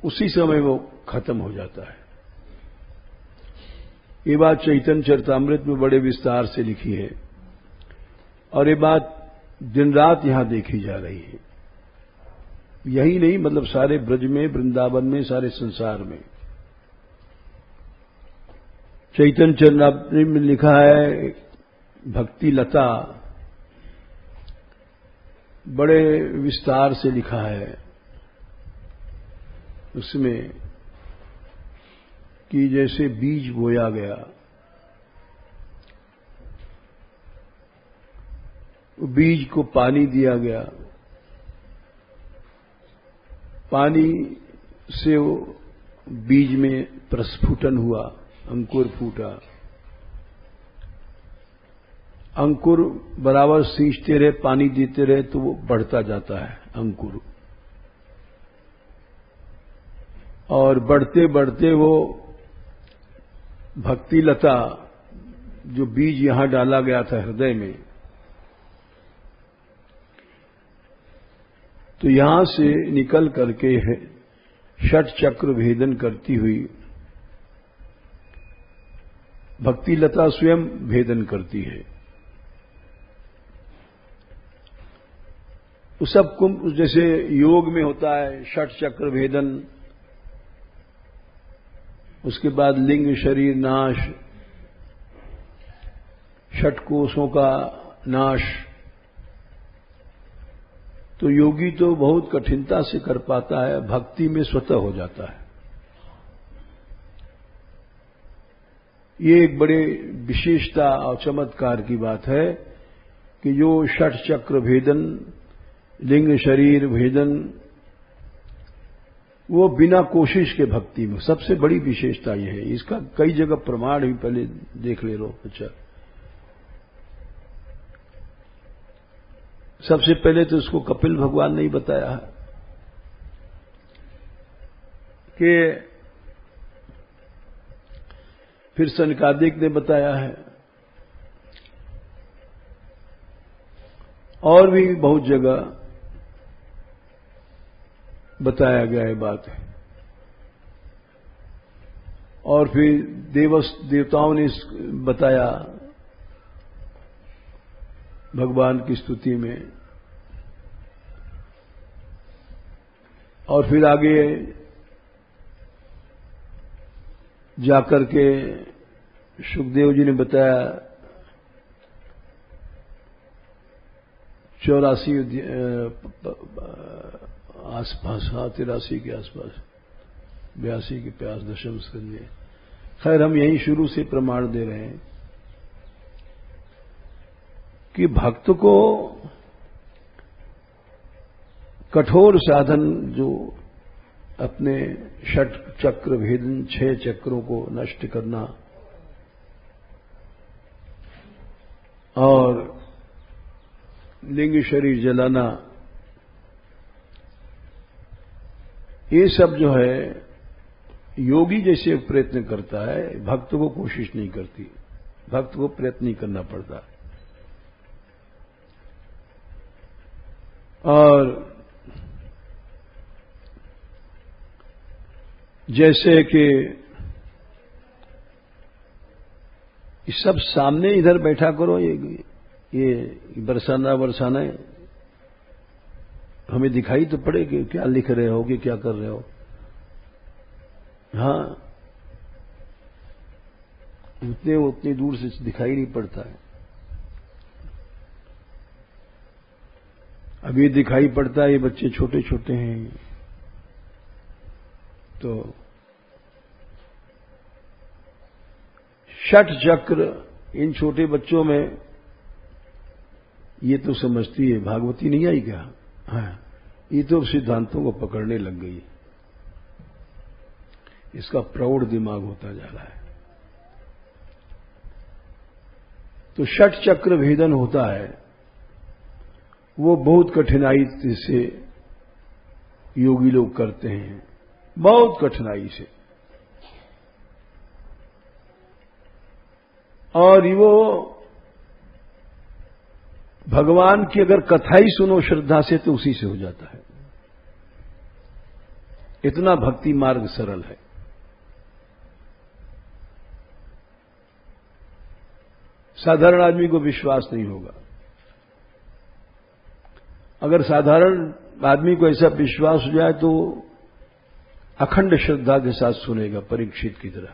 उसी समय वो खत्म हो जाता है। ये बात चैतन्य चरितामृत में बड़े विस्तार से लिखी है और ये बात दिन रात यहां देखी जा रही है। यही नहीं, मतलब सारे ब्रज में, वृंदावन में, सारे संसार में। चैतन्य चरितामृत में लिखा है, भक्ति लता बड़े विस्तार से लिखा है उसमें कि जैसे बीज बोया गया, बीज को पानी दिया गया, पानी से वो बीज में प्रस्फुटन हुआ, अंकुर फूटा। अंकुर बराबर सींचते रहे, पानी देते रहे तो वो बढ़ता जाता है अंकुर, और बढ़ते बढ़ते वो भक्ति लता, जो बीज यहां डाला गया था हृदय में, तो यहां से निकल करके षट चक्र भेदन करती हुई भक्ति लता स्वयं भेदन करती है। उस सब कुंभ जैसे योग में होता है षट चक्र भेदन, उसके बाद लिंग शरीर नाश, षट कोशों का नाश, तो योगी तो बहुत कठिनता से कर पाता है, भक्ति में स्वतः हो जाता है। ये एक बड़े विशेषता और चमत्कार की बात है कि जो षट चक्र भेदन, लिंग शरीर भेदन, वो बिना कोशिश के भक्ति में, सबसे बड़ी विशेषता यह है। इसका कई जगह प्रमाण भी पहले देख ले लो। अच्छा, सबसे पहले तो इसको कपिल भगवान ने ही बताया है कि, फिर सनकादिक ने बताया है, और भी बहुत जगह बताया गया है बात है। और फिर देवताओं ने बताया भगवान की स्तुति में, और फिर आगे जाकर के सुखदेव जी ने बताया 84 आसपास, 83 के आसपास, 82 के प्यास दशम स्कंद। खैर, हम यहीं शुरू से प्रमाण दे रहे हैं कि भक्त को कठोर साधन, जो अपने षट चक्र भेदन, 6 चक्रों को नष्ट करना और लिंग शरीर जलाना, ये सब जो है योगी जैसे प्रयत्न करता है, भक्त को कोशिश नहीं करती, भक्त को प्रयत्न नहीं करना पड़ता। और जैसे कि सब सामने इधर बैठा करो, ये बरसाना है, हमें दिखाई तो पड़े कि क्या लिख रहे हो कि क्या कर रहे हो। हाँ, उतनी दूर से दिखाई नहीं पड़ता है। अब ये दिखाई पड़ता है, ये बच्चे छोटे छोटे हैं, तो षट चक्र इन छोटे बच्चों में ये तो समझती है, भागवती नहीं आई क्या? हाँ, ये तो सिद्धांतों को पकड़ने लग गई, इसका प्रौढ़ दिमाग होता जा रहा है। तो षट चक्र भेदन होता है, वो बहुत कठिनाई से योगी लोग करते हैं, बहुत कठिनाई से। और वो भगवान की अगर कथा ही सुनो श्रद्धा से तो उसी से हो जाता है। इतना भक्ति मार्ग सरल है। साधारण आदमी को विश्वास नहीं होगा। अगर साधारण आदमी को ऐसा विश्वास हो जाए तो अखंड श्रद्धा के साथ सुनेगा, परीक्षित की तरह।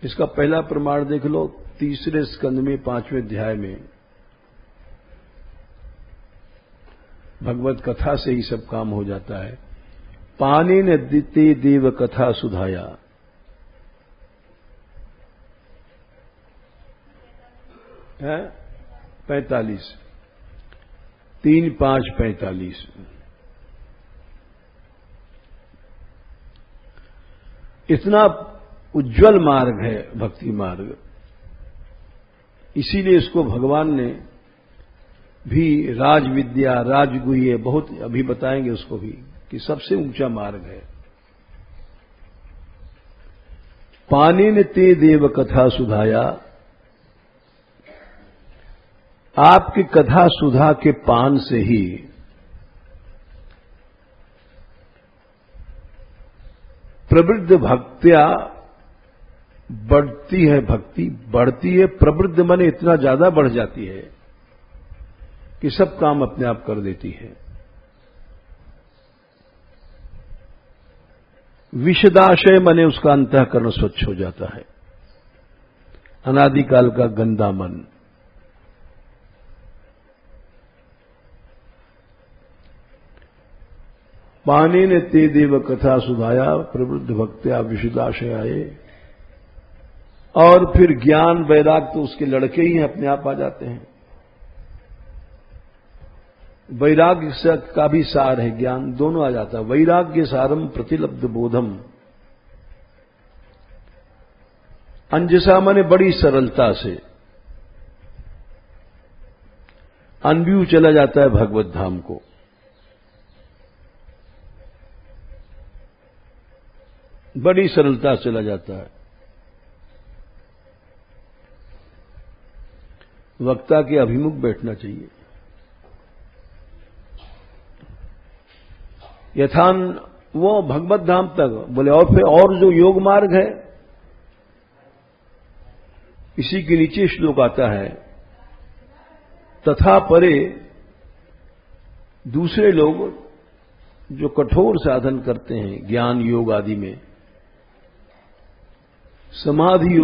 इसका पहला प्रमाण देख लो, 3 स्कंद में 5वें अध्याय में भगवत कथा से ही सब काम हो जाता है। पानेन दिते देव कथा सुधाया, है 45, 3, 5, 45। इतना उज्जवल मार्ग है भक्ति मार्ग, इसीलिए इसको भगवान ने भी राज विद्या, राजगुह्य, बहुत अभी बताएंगे उसको भी, कि सबसे ऊंचा मार्ग है। पानेन ते देव कथा सुधाया, आपकी कथा सुधा के पान से ही प्रवृद्ध भक्त्या बढ़ती है, भक्ति बढ़ती है। प्रवृद्ध माने इतना ज्यादा बढ़ जाती है कि सब काम अपने आप कर देती है। विषदाशय माने उसका अंतःकरण स्वच्छ हो जाता है, अनादिकाल का गंदा मन। पानेन ते देव कथा सुधाया, प्रवृद्ध भक्त्या विशुद्धाशय आए। और फिर ज्ञान वैराग तो उसके लड़के ही अपने आप आ जाते हैं। वैराग्य का भी सार है, ज्ञान दोनों आ जाता है। वैराग्य सारम प्रतिलब्ध बोधम, अंजसा माने बड़ी सरलता से अनव्यू चला जाता है भगवत धाम को। बड़ी सरलता चला जाता है। वक्ता के अभिमुख बैठना चाहिए। यथान वो भगवत धाम तक बोले, और फिर और जो योग मार्ग है, इसी के नीचे श्लोक आता है, तथा परे दूसरे लोग जो कठोर साधन करते हैं ज्ञान योग आदि में, समाधि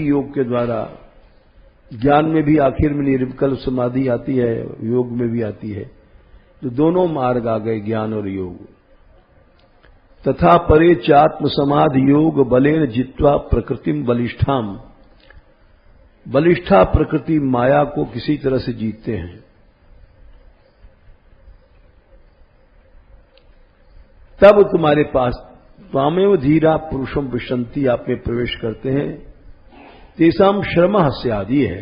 योग के द्वारा, ज्ञान में भी आखिर में निर्विकल्प समाधि आती है, योग में भी आती है, तो दोनों मार्ग आ गए, ज्ञान और योग। तथा परे चात्म समाधि योग बलेन जित्वा प्रकृतिम बलिष्ठाम, बलिष्ठा प्रकृति माया को किसी तरह से जीतते हैं। तब तुम्हारे पास त्वामेव धीरा पुरुषम विशंति, आप में प्रवेश करते हैं। तेसाम श्रम से आदि है,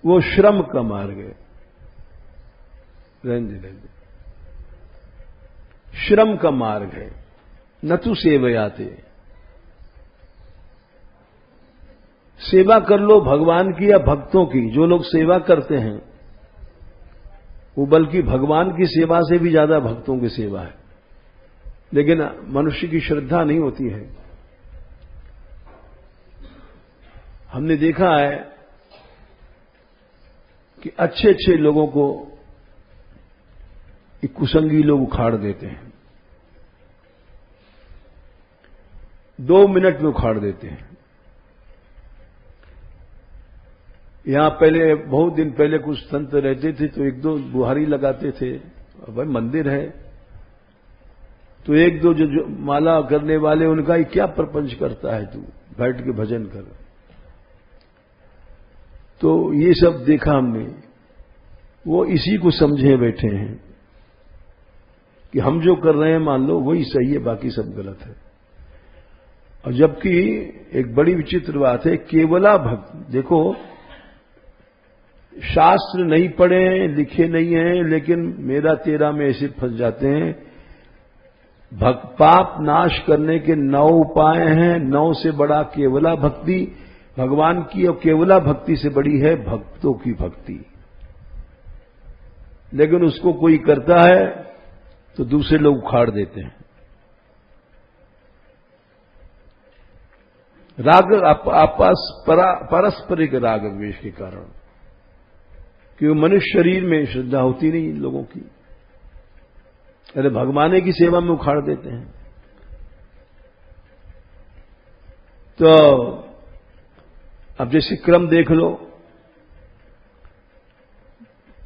वो श्रम का मार्ग है। रहने श्रम का मार्ग है, न तो सेवयाते। सेवा कर लो भगवान की या भक्तों की। जो लोग सेवा करते हैं वो बल्कि भगवान की सेवा से भी ज्यादा भक्तों की सेवा है, लेकिन मनुष्य की श्रद्धा नहीं होती है। हमने देखा है कि अच्छे अच्छे लोगों को एक कुसंगी लोग उखाड़ देते हैं, 2 मिनट में उखाड़ देते हैं। यहां पहले बहुत दिन पहले कुछ संत रहते थे तो 1-2 बुहारी लगाते थे, भाई मंदिर है तो 1-2 जो माला करने वाले, उनका क्या प्रपंच करता है, तू बैठ के भजन कर। तो ये सब देखा हमने, वो इसी को समझे बैठे हैं कि हम जो कर रहे हैं मान लो वही सही है, बाकी सब गलत है। और जबकि एक बड़ी विचित्र बात है, केवला भक्त, देखो शास्त्र नहीं पढ़े लिखे नहीं हैं, लेकिन मेरा तेरा में ऐसे फंस जाते हैं। पाप नाश करने के 9 उपाय हैं, 9 से बड़ा केवला भक्ति भगवान की, और केवला भक्ति से बड़ी है भक्तों की भक्ति। लेकिन उसको कोई करता है तो दूसरे लोग उखाड़ देते हैं। राग आपस पारस्परिक राग द्वेष के कारण, क्योंकि मनुष्य शरीर में श्रद्धा होती नहीं इन लोगों की। अरे भगवान की सेवा में उखाड़ देते हैं। तो अब जैसे क्रम देख लो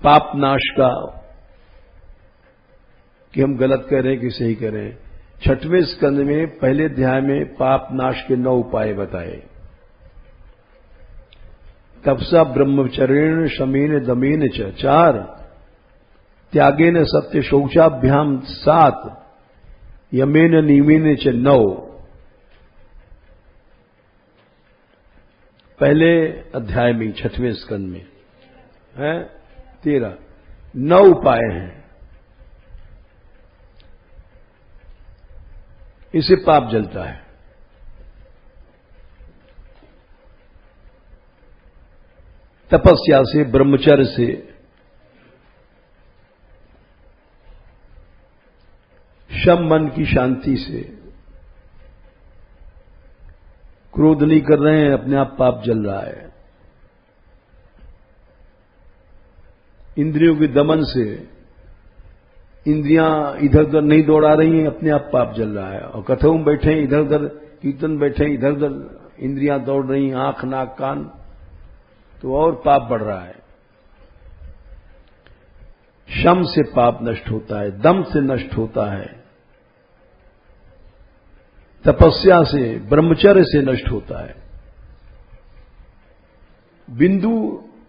पाप नाश का, कि हम गलत कह रहे हैं कि सही कह रहे हैं। 6वें स्कंद में पहले अध्याय में पाप नाश के 9 उपाय बताए। तपसा ब्रह्मचर्येण शमेन दमेन च 4, त्यागेन सत्य शौचाभ्याम 7, यमेन नियमेन च 9। पहले अध्याय में 6वें स्कंद में है 13 9 उपाय हैं। इससे पाप जलता है। तपस्या से, ब्रह्मचर्य से, शम मन की शांति से, क्रोध नहीं कर रहे हैं, अपने आप पाप जल रहा है। इंद्रियों के दमन से, इंद्रियां इधर उधर नहीं दौड़ा रही हैं, अपने आप पाप जल रहा है। और कथों में बैठे इधर उधर, कीर्तन बैठे इधर उधर, इंद्रियां दौड़ रही, आंख नाक कान, तो और पाप बढ़ रहा है। शम से पाप नष्ट होता है, दम से नष्ट होता है, तपस्या से, ब्रह्मचर्य से नष्ट होता है। बिंदु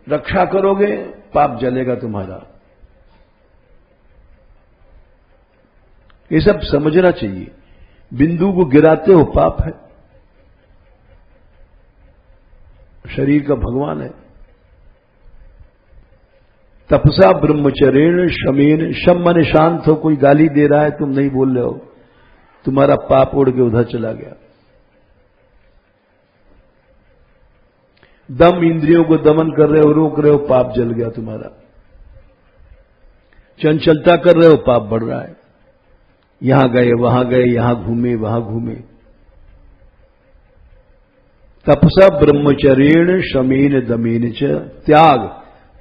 रक्षा करोगे पाप जलेगा तुम्हारा। ये सब समझना चाहिए। बिंदु को गिराते हो पाप है। शरीर का भगवान है। तपसा ब्रह्मचर्येण शमेन, शम मन शांत हो। कोई गाली दे रहा है, तुम नहीं बोल रहे हो, तुम्हारा पाप उड़ के उधर चला गया। दम, इंद्रियों को दमन कर रहे हो, रोक रहे हो, पाप जल गया तुम्हारा। चंचलता कर रहे हो, पाप बढ़ रहा है। यहां गए, यहां घूमे, वहां घूमे। तपसा ब्रह्मचर्येण शमेन दमेन च, त्याग,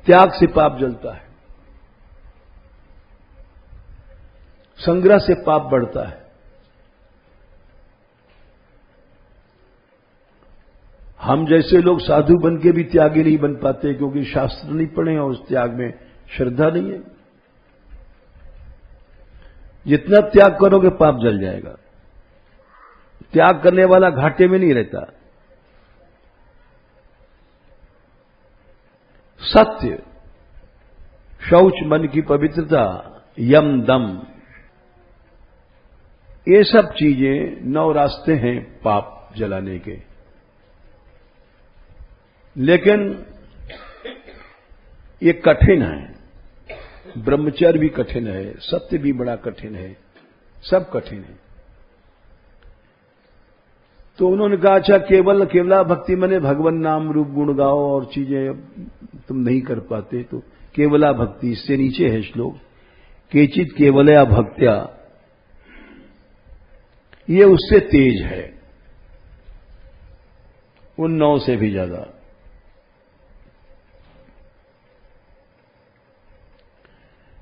त्याग से पाप जलता है। संग्रह से पाप बढ़ता है। हम जैसे लोग साधु बन के भी त्यागी नहीं बन पाते, क्योंकि शास्त्र नहीं पढ़े और उस त्याग में श्रद्धा नहीं है। जितना त्याग करोगे पाप जल जाएगा। त्याग करने वाला घाटे में नहीं रहता। सत्य, शौच, मन की पवित्रता, यम दम, ये सब चीजें 9 रास्ते हैं पाप जलाने के। लेकिन ये कठिन है। ब्रह्मचर्य भी कठिन है, सत्य भी बड़ा कठिन है, सब कठिन है। तो उन्होंने कहा अच्छा केवला भक्ति मने भगवान नाम रूप गुण गाओ और चीजें तुम नहीं कर पाते, तो केवला भक्ति, इससे नीचे है श्लोक, केचित केवलया भक्त्या, ये उससे तेज है, उन 9 से भी ज्यादा।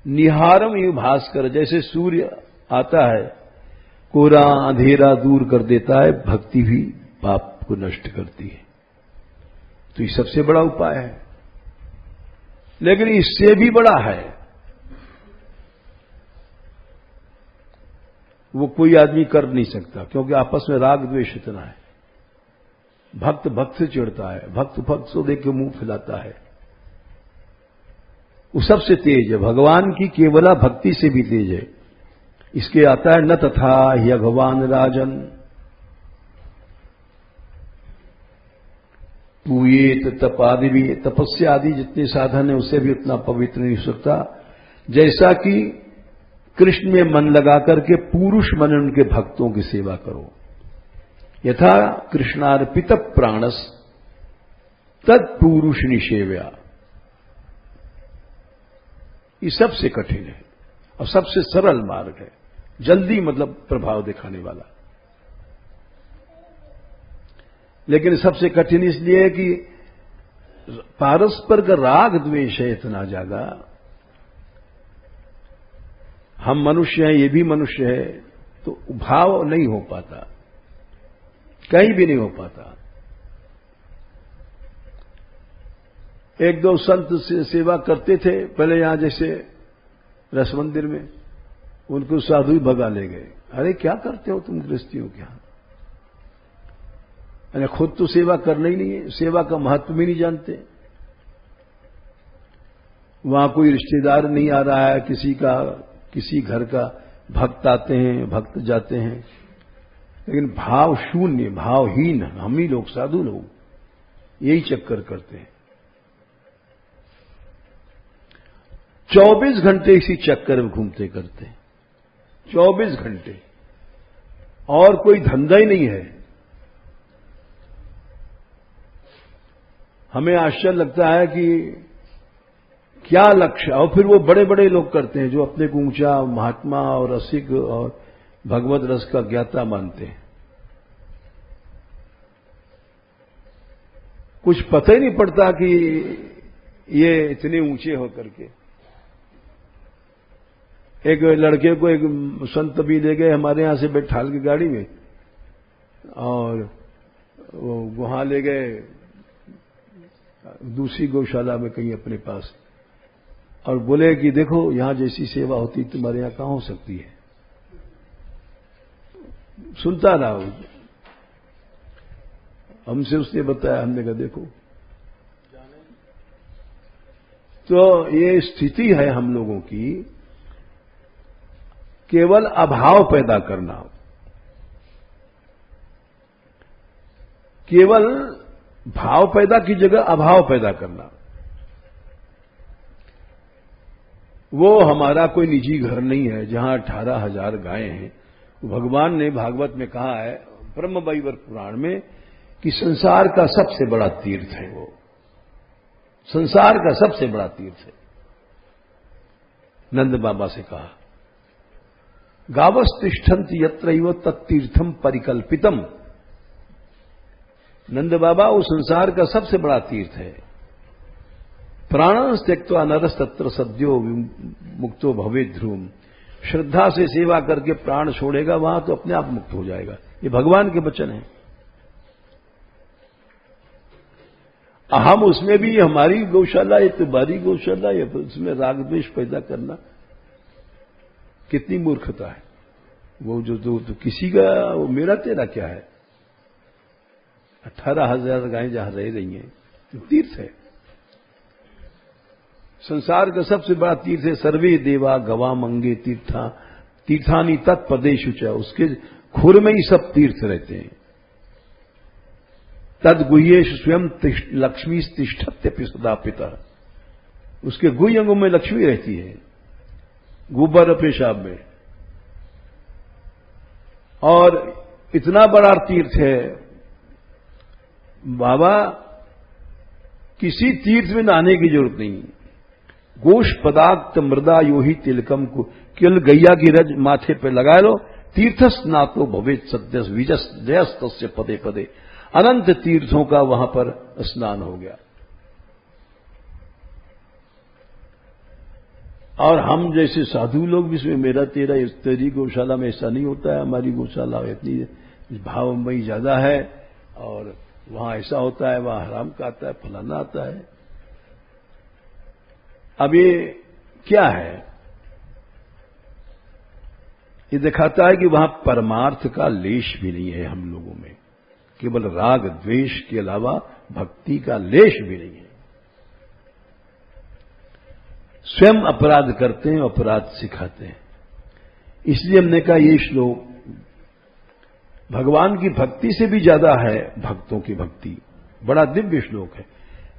निहारम यु भास्कर, जैसे सूर्य आता है कोहरा अंधेरा दूर कर देता है, भक्ति भी पाप को नष्ट करती है। तो ये सबसे बड़ा उपाय है। लेकिन इससे भी बड़ा है, वो कोई आदमी कर नहीं सकता, क्योंकि आपस में राग द्वेष इतना है। भक्त भक्त से चिढ़ता है, भक्त भक्त को देख के मुंह फैलाता है। वो सबसे तेज है, भगवान की केवला भक्ति से भी तेज है। इसके आता है न तथा भगवान राजन पूयेत तप आदि भी, तपस्या आदि जितने साधन है उससे भी उतना पवित्र नहीं हो सकता जैसा कि कृष्ण में मन लगा करके पुरुष मन उनके भक्तों की सेवा करो। यथा कृष्णार्पित प्राणस तत्पुरुष निषेव्या, ये सबसे कठिन है और सबसे सरल मार्ग है, जल्दी मतलब प्रभाव दिखाने वाला। लेकिन सबसे कठिन इसलिए है कि पारस्पर का राग द्वेष है इतना ज्यादा। हम मनुष्य हैं, ये भी मनुष्य है, तो भाव नहीं हो पाता, कहीं भी नहीं हो पाता। एक दो संत सेवा करते थे पहले यहां, जैसे रस मंदिर में, उनको साधु ही भगा ले गए। अरे क्या करते हो तुम गृहस्थियों के यहां? अरे खुद तो सेवा करना ही नहीं है, सेवा का महत्व भी नहीं जानते। वहां कोई रिश्तेदार नहीं आ रहा है, किसी घर का भक्त आते हैं, भक्त जाते हैं, लेकिन भाव शून्य, भावहीन हम ही लोग, साधु लोग यही चक्कर करते हैं। 24 घंटे इसी चक्कर में घूमते करते हैं, 24 घंटे, और कोई धंधा ही नहीं है। हमें आश्चर्य लगता है कि क्या लक्ष्य, और फिर वो बड़े बड़े लोग करते हैं जो अपने को ऊंचा महात्मा और रसिक और भगवत रस का ज्ञाता मानते हैं। कुछ पता ही नहीं पड़ता कि ये इतने ऊंचे होकर के। एक लड़के को एक संत भी ले गए हमारे यहां से बैठाल की गाड़ी में, और वो वहां ले गए दूसरी गौशाला में कहीं अपने पास, और बोले कि देखो यहां जैसी सेवा होती तुम्हारे यहां कहां हो सकती है। सुनता रहा हूं, हमसे उसने बताया, हमने कहा देखो। तो ये स्थिति है हम लोगों की, केवल अभाव पैदा करना, केवल भाव पैदा की जगह अभाव पैदा करना। वो हमारा कोई निजी घर नहीं है जहां 18,000 गायें हैं। भगवान ने भागवत में कहा है, ब्रह्म वैवर्त पुराण में, कि संसार का सबसे बड़ा तीर्थ है वो, संसार का सबसे बड़ा तीर्थ है। नंद बाबा से कहा, गावस्तिष्ठन्ति यत्रैव तत्तीर्थम परिकल्पितम। नंद बाबा, वो संसार का सबसे बड़ा तीर्थ है। प्राणं त्यक्त्वा नरस तत्र सद्यो मुक्तो भवेत् ध्रुवम्। श्रद्धा से सेवा करके प्राण छोड़ेगा वहां तो अपने आप मुक्त हो जाएगा। ये भगवान के वचन है। हम उसमें भी हमारी गौशाला, ये तुम्हारी गौशाला, ये उसमें राग द्वेष पैदा करना कितनी मूर्खता है। वो जो तो किसी का, वो मेरा तेरा क्या है। 18,000 गायें जहां रह रही हैं, तो तीर्थ है, संसार का सबसे बड़ा तीर्थ है। सर्वे देवा गवामंगे तीर्थानी तत्पदेषु च। उसके खुर में ही सब तीर्थ रहते हैं। तद गुह्येषु स्वयं लक्ष्मी तिष्ठत्यपि सदा पिता। उसके गुह्य अंगों में लक्ष्मी रहती है, गोबर पेशाब में। और इतना बड़ा तीर्थ है बाबा, किसी तीर्थ में नहाने की जरूरत नहीं। गोश पदाक्त मृदा योही तिलकम को केवल गैया की रज माथे पे लगा लो। तीर्थस नातो भवेत सद्यस विजस जयस्तस्य पदे पदे। अनंत तीर्थों का वहां पर स्नान हो गया। और हम जैसे साधु लोग भी इसमें मेरा तेरा, तेरी गौशाला में ऐसा नहीं होता है। हमारी गौशाला इतनी भावमयी ज्यादा है, और वहां ऐसा होता है, वहां हराम का आता है, फलाना आता है। अब ये क्या है? ये दिखाता है कि वहां परमार्थ का लेश भी नहीं है हम लोगों में। केवल राग द्वेष के अलावा भक्ति का लेश भी नहीं है। स्वयं अपराध करते हैं, अपराध सिखाते हैं। इसलिए हमने कहा ये श्लोक भगवान की भक्ति से भी ज्यादा है। भक्तों की भक्ति बड़ा दिव्य श्लोक है।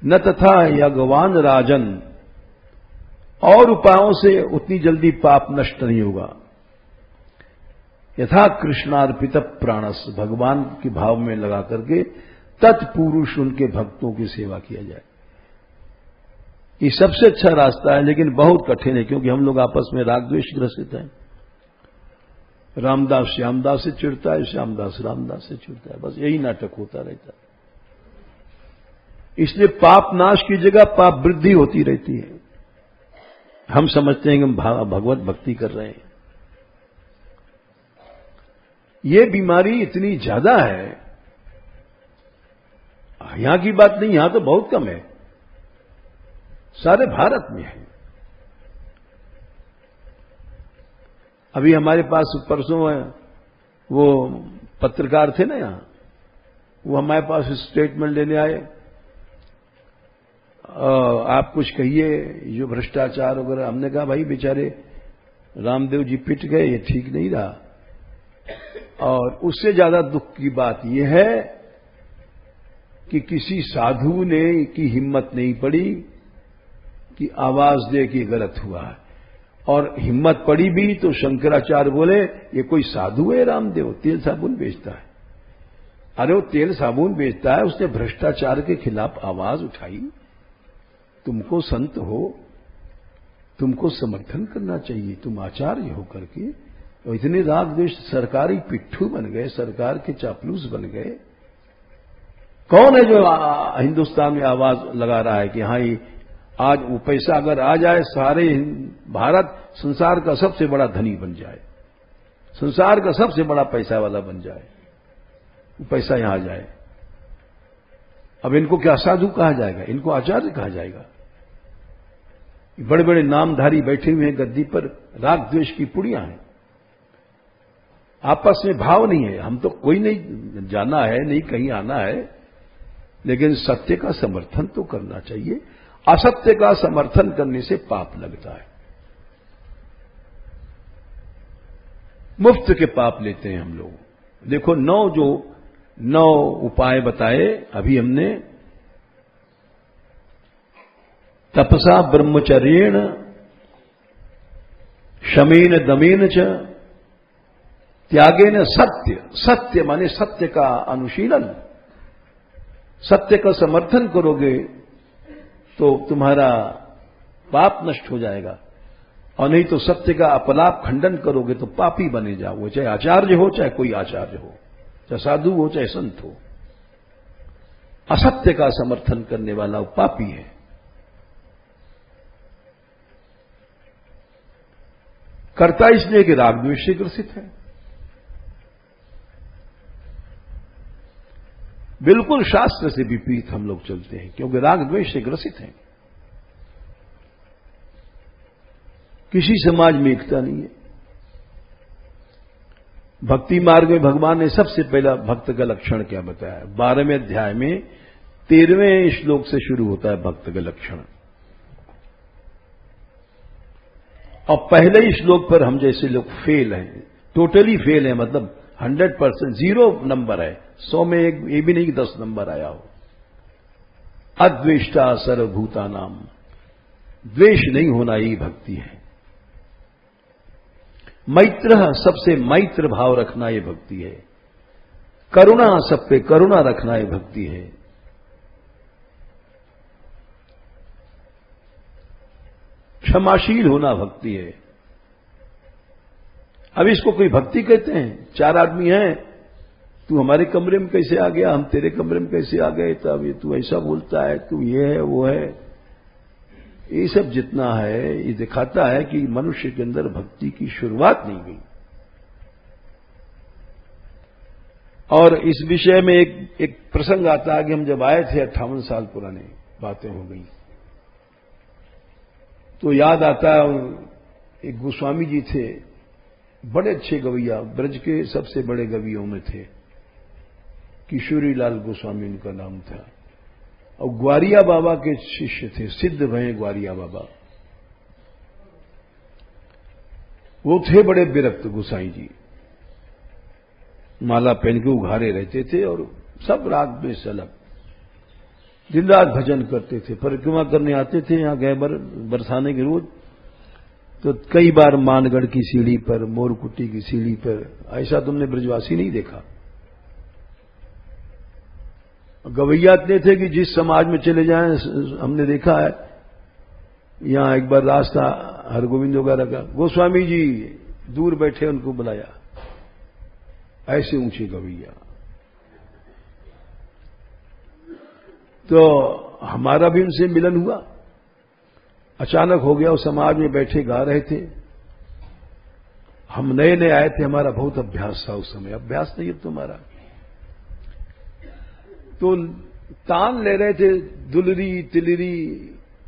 न तथा यज्ञवान राजन, और उपायों से उतनी जल्दी पाप नष्ट नहीं होगा। यथा कृष्णार्पित प्राणस, भगवान के भाव में लगा करके तत्पुरुष उनके भक्तों की सेवा किया जाए। ये सबसे अच्छा रास्ता है, लेकिन बहुत कठिन है, क्योंकि हम लोग आपस में राग द्वेष ग्रसित हैं। रामदास श्यामदास से चिढ़ता है, श्यामदास रामदास से चिढ़ता है। बस यही नाटक होता रहता है। इसलिए पाप नाश की जगह पाप वृद्धि होती रहती है। हम समझते हैं कि हम भगवत भक्ति कर रहे हैं। ये बीमारी इतनी ज्यादा है, यहां की बात नहीं, यहां तो बहुत कम है, सारे भारत में है। अभी हमारे पास परसों वो पत्रकार थे ना यहां, वो हमारे पास स्टेटमेंट लेने आए, आप कुछ कहिए जो भ्रष्टाचार वगैरह। हमने कहा भाई बेचारे रामदेव जी पिट गए, ये ठीक नहीं रहा। और उससे ज्यादा दुख की बात यह है कि किसी साधु ने की हिम्मत नहीं पड़ी कि आवाज दे कि गलत हुआ है। और हिम्मत पड़ी भी तो शंकराचार्य बोले ये कोई साधु है रामदेव, तेल साबुन बेचता है। अरे वो तेल साबुन बेचता है, उसने भ्रष्टाचार के खिलाफ आवाज उठाई। तुमको संत हो, तुमको समर्थन करना चाहिए, तुम आचार्य हो करके। और इतने राग द्वेष, सरकारी पिट्ठू बन गए, सरकार के चापलूस बन गए। कौन है जो हिंदुस्तान में आवाज लगा रहा है कि हाँ ये आज वो पैसा अगर आ जाए, सारे भारत संसार का सबसे बड़ा धनी बन जाए, संसार का सबसे बड़ा पैसा वाला बन जाए, वो पैसा यहां आ जाए। अब इनको क्या साधु कहा जाएगा, इनको आचार्य कहा जाएगा। बड़े बड़े नामधारी बैठे हुए हैं गद्दी पर, राग द्वेष की पुड़ियां हैं, आपस में भाव नहीं है। हम तो कोई नहीं जाना है, नहीं कहीं आना है, लेकिन सत्य का समर्थन तो करना चाहिए। असत्य का समर्थन करने से पाप लगता है, मुफ्त के पाप लेते हैं हम लोग। देखो 9 उपाय बताए अभी हमने, तपसा ब्रह्मचर्येण शमेन दमेन च त्यागेन सत्य। सत्य माने सत्य का अनुशीलन, सत्य का समर्थन करोगे तो तुम्हारा पाप नष्ट हो जाएगा, और नहीं तो सत्य का अपलाप खंडन करोगे तो पापी बने जाओगे। चाहे आचार्य हो, चाहे कोई आचार्य हो, चाहे साधु हो, चाहे संत हो। असत्य का समर्थन करने वाला वो पापी है। करता इसलिए कि राग द्वेष से ग्रसित है। बिल्कुल शास्त्र से विपरीत हम लोग चलते हैं, क्योंकि राग द्वेष से ग्रसित हैं। किसी समाज में एकता नहीं है। भक्ति मार्ग में भगवान ने सबसे पहला भक्त का लक्षण क्या बताया? 12वें अध्याय में 13वें श्लोक से शुरू होता है भक्त का लक्षण। और पहले ही श्लोक पर हम जैसे लोग फेल हैं, टोटली फेल है, मतलब 100%, 0 नंबर है, 100 में एक ये भी नहीं कि 10 नंबर आया हो। अद्वेष्टा सर्वभूतानाम, द्वेष नहीं होना यही भक्ति है। मैत्र, सबसे मैत्र भाव रखना ये भक्ति है। करुणा, सब पे करुणा रखना ये भक्ति है। क्षमाशील होना भक्ति है। अब इसको कोई भक्ति कहते हैं? 4 आदमी हैं, तू हमारे कमरे में कैसे आ गया, हम तेरे कमरे में कैसे आ गए, तब ये तू ऐसा बोलता है, तू ये है वो है। ये सब जितना है ये दिखाता है कि मनुष्य के अंदर भक्ति की शुरुआत नहीं हुई। और इस विषय में एक प्रसंग आता है कि हम जब आए थे 58 साल पुराने, बातें हो गई तो याद आता है, एक गोस्वामी जी थे, बड़े अच्छे गवैया, ब्रज के सबसे बड़े गवियों में थे। किशोरी लाल गोस्वामी उनका नाम था, और ग्वारिया बाबा के शिष्य थे, सिद्ध भय ग्वारिया बाबा। वो थे बड़े विरक्त गोसाई जी, माला पहन के उघारे रहते थे और सब राग में सलग दिन रात भजन करते थे। परिक्रमा करने आते थे यहां गए बरसाने के रोज, तो कई बार मानगढ़ की सीढ़ी पर, मोरकुटी की सीढ़ी पर, ऐसा तुमने ब्रजवासी नहीं देखा। गवैया इतने थे कि जिस समाज में चले जाएं, हमने देखा है यहां एक बार रास्ता हरगोविंद वगैरह का, गोस्वामी जी दूर बैठे, उनको बुलाया, ऐसे ऊंचे गवैया। तो हमारा भी उनसे मिलन हुआ। अचानक हो गया, वो समाज में बैठे गा रहे थे, हम नए नए आए थे, हमारा बहुत अभ्यास था उस समय। अभ्यास नहीं अब तुम्हारा, तो तान ले रहे थे, दुलरी तिलरी,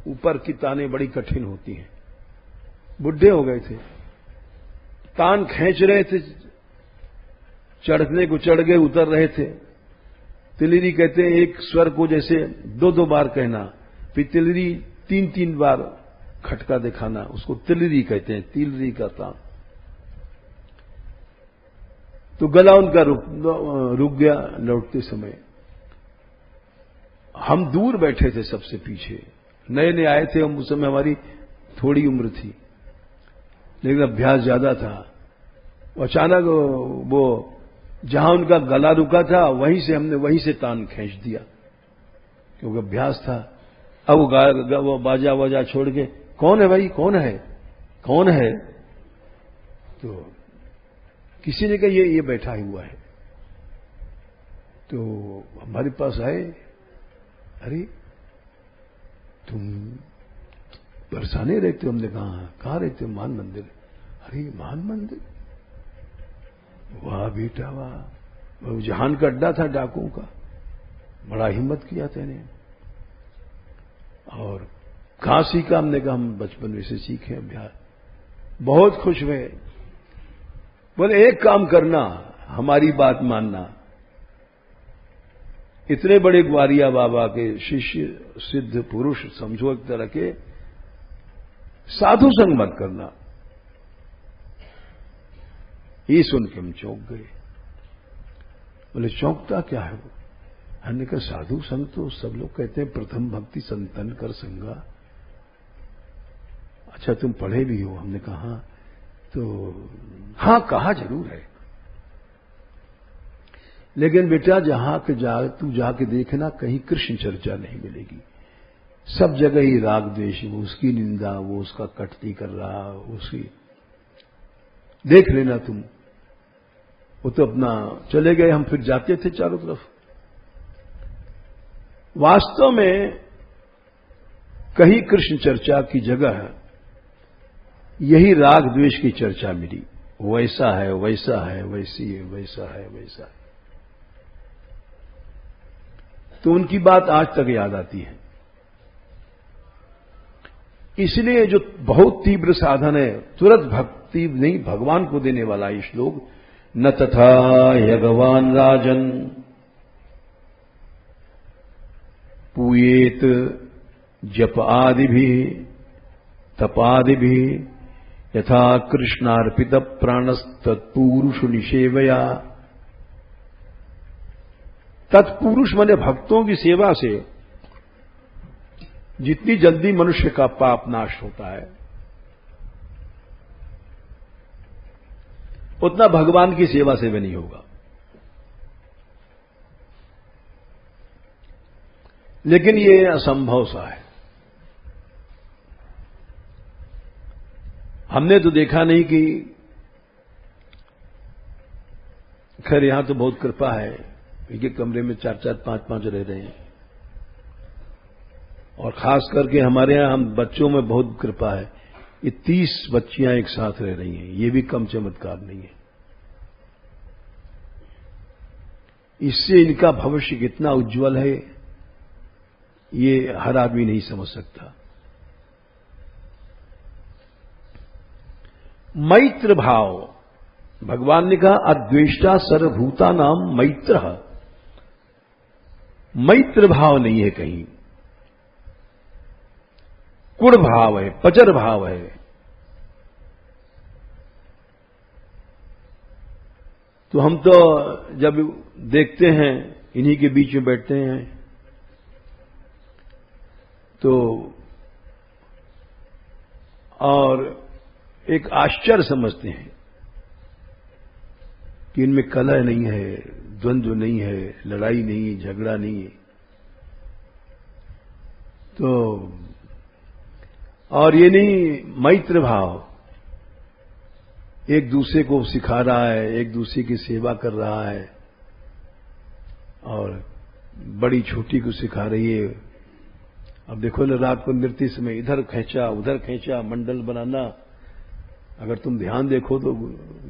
ऊपर की तानें बड़ी कठिन होती हैं, बुढ़े हो गए थे, तान खींच रहे थे, चढ़ने को चढ़ गए, उतर रहे थे। तिलरी कहते हैं एक स्वर को जैसे दो दो बार कहना, फिर तिलरी तीन तीन बार खटका दिखाना, उसको तिलरी कहते हैं, तिलरी का तान। तो गला उनका रुक गया लौटते समय। हम दूर बैठे थे सबसे पीछे, नए नए आए थे हम, उस समय हमारी थोड़ी उम्र थी, लेकिन अभ्यास ज्यादा था। अचानक वो जहां उनका गला रुका था हमने वहीं से तान खींच दिया, क्योंकि अभ्यास था। अब वो बाजा वाजा छोड़ के, कौन है भाई, कौन है, कौन है? तो किसी ने कहा ये बैठा हुआ है। तो हमारे पास आए, अरे तुम बरसाने रहते हो? हमने कहा कहाँ रहते हो? मान मंदिर। अरे मान मंदिर, वाह बेटा वाह, वो जहान का अड्डा था डाकुओं का, बड़ा हिम्मत किया तेने। और कहाँ सीखा? हमने कहा हम बचपन में से सीखे अभ्यास। बहुत खुश हुए, बोले एक काम करना, हमारी बात मानना, इतने बड़े ग्वारिया बाबा के शिष्य सिद्ध पुरुष समझो एक तरह के, साधु संग मत करना। ये सुन के हम चौंक गए। बोले चौंकता क्या है वो? हमने कहा साधु संग तो सब लोग कहते हैं प्रथम भक्ति संतन कर संगा। अच्छा तुम पढ़े भी हो? हमने कहा तो हां, कहा जरूर है, लेकिन बेटा जहां के तू जाके देखना, कहीं कृष्ण चर्चा नहीं मिलेगी। सब जगह ही राग द्वेष, वो उसकी निंदा, वो उसका कटती कर रहा, उसकी देख लेना तुम। वो तो अपना चले गए, हम फिर जाते थे चारों तरफ। वास्तव में कहीं कृष्ण चर्चा की जगह यही राग द्वेष की चर्चा मिली। वैसा है, वैसा है, वैसी है, वैसा है, वैसा है। तो उनकी बात आज तक याद आती है। इसलिए जो बहुत तीव्र साधन है, तुरंत भक्ति नहीं, भगवान को देने वाला ये श्लोक, न तथा यगवान राजन पूयेत जप आदि भी तपादि भी यथा कृष्णार्पित प्राणस्तत्पुरुष निषेवया। तत्पुरुष माने भक्तों की सेवा से जितनी जल्दी मनुष्य का पाप नाश होता है, उतना भगवान की सेवा से भी नहीं होगा। लेकिन ये असंभव सा है। हमने तो देखा नहीं कि, खैर यहां तो बहुत कृपा है, एक एक कमरे में 4-4, 5-5 रह रहे हैं, और खास करके हमारे यहां हम बच्चों में बहुत कृपा है। ये 30 बच्चियां एक साथ रह रही हैं, ये भी कम चमत्कार नहीं है। इससे इनका भविष्य कितना उज्जवल है, ये हर आदमी नहीं समझ सकता। मैत्र भाव, भगवान ने कहा अद्वेष्टा सर्वभूता नाम मैत्र। मैत्र भाव नहीं है कहीं, कुड़ भाव है, पचर भाव है। तो हम तो जब देखते हैं, इन्हीं के बीच में बैठते हैं, तो और एक आश्चर्य समझते हैं कि इनमें कलह नहीं है, द्वंद्व नहीं है, लड़ाई नहीं है, झगड़ा नहीं है। तो और ये नहीं, मैत्र भाव, एक दूसरे को सिखा रहा है, एक दूसरे की सेवा कर रहा है, और बड़ी छोटी को सिखा रही है। अब देखो ना, रात को नृत्य समय इधर खींचा उधर खींचा, मंडल बनाना। अगर तुम ध्यान देखो तो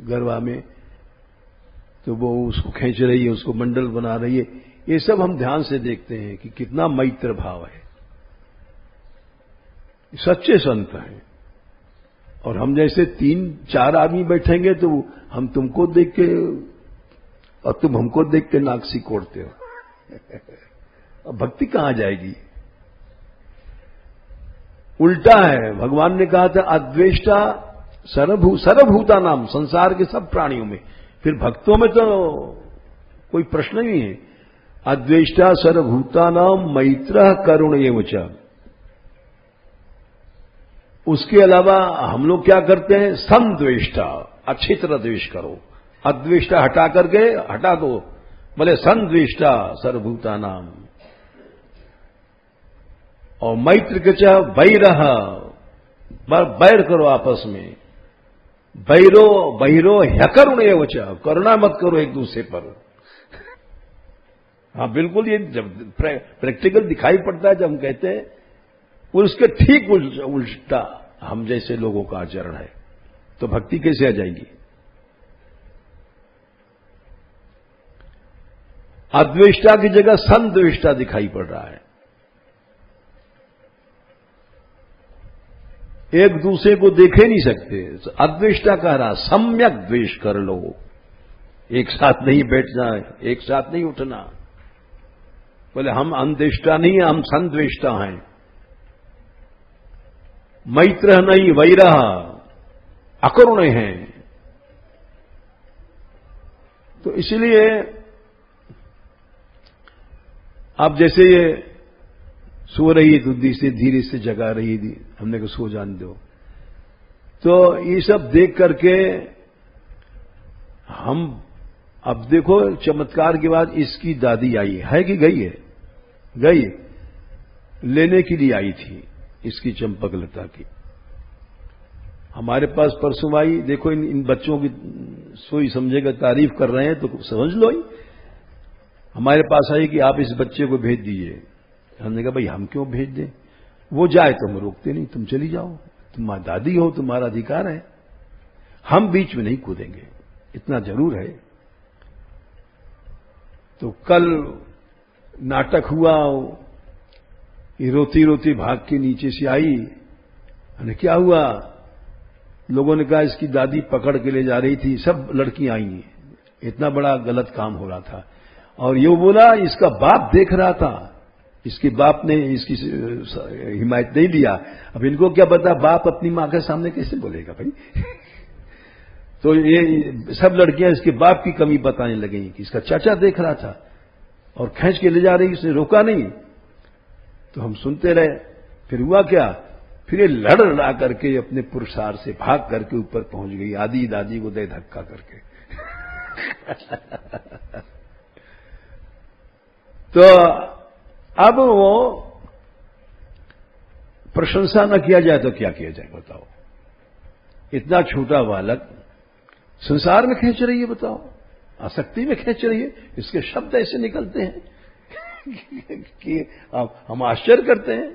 गरबा में तो वो उसको खींच रही है, उसको मंडल बना रही है। ये सब हम ध्यान से देखते हैं कि कितना मैत्र भाव है। सच्चे संत हैं। और हम जैसे 3-4 आदमी बैठेंगे तो हम तुमको देख के और तुम हमको देख के नाक सिकोड़ते हो। अब भक्ति कहां जाएगी? उल्टा है। भगवान ने कहा था अद्वेष्टा सर्वभूता नाम, संसार के सब प्राणियों में। फिर भक्तों में तो कोई प्रश्न ही नहीं है। अद्वेष्टा सर्वभूता नाम मैत्र करुण एवं च। उसके अलावा हम लोग क्या करते हैं? संद्वेष्टा, अच्छी तरह द्वेष करो। अद्वेष्टा हटा करके हटा दो, बोले संद्वेष्टा सर्वभूता नाम। और मैत्र के चाह बैरह, बैर करो आपस में। बैरो ह्यकरुण एवं च, करुणा मत करो एक दूसरे पर। हाँ बिल्कुल, ये जब प्रैक्टिकल दिखाई पड़ता है, जब हम कहते हैं उसके ठीक उल्टा हम जैसे लोगों का आचरण है, तो भक्ति कैसे आ जाएगी? अद्वेष्टा की जगह संद्वेष्टा दिखाई पड़ रहा है। एक दूसरे को देखे नहीं सकते। अद्वेष्टा कह रहा सम्यक द्वेष कर लो, एक साथ नहीं बैठना, एक साथ नहीं उठना। बोले हम अंदेष्टा नहीं है, हम संद्वेष्टा हैं। मैत्र नहीं वैरह, अकरुण हैं। तो इसलिए अब जैसे ये सो रही है, बुद्धि से धीरे से जगा रही थी, हमने कहा सो जान दो। तो ये सब देख करके हम अब देखो, चमत्कार के बाद इसकी दादी आई है कि गई है? गई, लेने के लिए आई थी इसकी चंपकलता की। हमारे पास परसों आई। देखो इन बच्चों की सोई समझेगा, तारीफ कर रहे हैं तो समझ लो ही। हमारे पास आई कि आप इस बच्चे को भेज दीजिए। हमने कहा भाई हम क्यों भेज दें, वो जाए तो हम रोकते नहीं, तुम चली जाओ, तुम दादी हो, तुम्हारा अधिकार है, हम बीच में नहीं कूदेंगे, इतना जरूर है। तो कल नाटक हुआ, ये रोती रोती भाग के नीचे से आई। अरे क्या हुआ? लोगों ने कहा इसकी दादी पकड़ के ले जा रही थी, सब लड़कियां आई। इतना बड़ा गलत काम हो रहा था। और ये बोला इसका बाप देख रहा था, इसके बाप ने इसकी हिमायत नहीं लिया। अब इनको क्या पता बाप अपनी मां के सामने कैसे बोलेगा भाई। तो ये सब लड़कियां इसके बाप की कमी बताने लगी कि इसका चाचा देख रहा था और खींच के ले जा रही, उसने रोका नहीं। तो हम सुनते रहे। फिर हुआ क्या? फिर ये लड़ा करके अपने पुरुषार्थ से भाग करके ऊपर पहुंच गई, आदि दादी को दे धक्का करके। तो अब वो प्रशंसा न किया जाए तो क्या किया जाए बताओ? इतना छोटा बालक संसार में खींच रही है, बताओ, आसक्ति में खींच रही है। इसके शब्द ऐसे निकलते हैं कि हम आश्चर्य करते हैं।